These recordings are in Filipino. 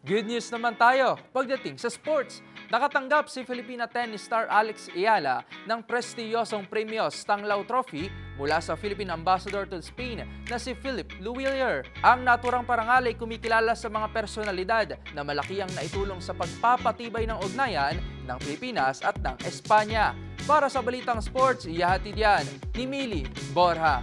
Good news naman tayo pagdating sa sports. Nakatanggap si Filipina tennis star Alex Ayala ng prestiyosong Premios Tanglaw Trophy mula sa Philippine Ambassador to Spain na si Philip Luwilier. Ang naturang parangal ay kumikilala sa mga personalidad na malaki ang naitulong sa pagpapatibay ng ugnayan ng Pilipinas at ng Espanya. Para sa Balitang Sports, ihahatid yan ni Mili Borja.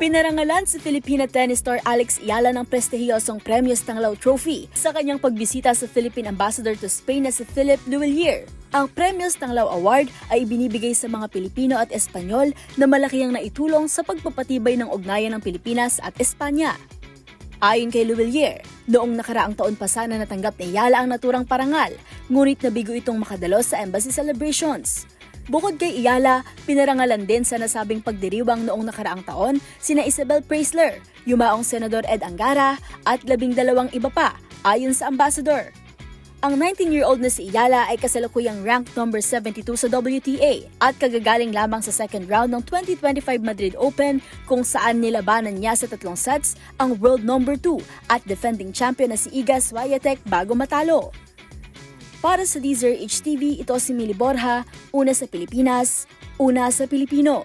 Pinarangalan si Filipina tennis star Alex Ayala ng prestihiyosong Premios Tanglaw Trophy sa kanyang pagbisita sa Philippine Ambassador to Spain na si Philip Luwilier. Ang Premios Tanglaw Award ay ibinibigay sa mga Pilipino at Espanyol na malaki ang naitulong sa pagpapatibay ng ugnayan ng Pilipinas at Espanya. Ayon kay Luwilier, noong nakaraang taon pa sana natanggap ni Ayala ang naturang parangal, ngunit nabigo itong makadalo sa embassy celebrations. Bukod kay Ayala, pinarangalan din sa nasabing pagdiriwang noong nakaraang taon sina Isabel Preisler, yumaong Senador Ed Angara at 12 iba pa, ayon sa ambassador. Ang 19-year-old na si Ayala ay kasalukuyang ranked number 72 sa WTA at kagagaling lamang sa second round ng 2025 Madrid Open kung saan nilabanan niya sa 3 sets ang world number 2 at defending champion na si Iga Swiatek bago matalo. Para sa Deezer HTV, ito si Mili Borja, una sa Pilipinas, una sa Pilipino.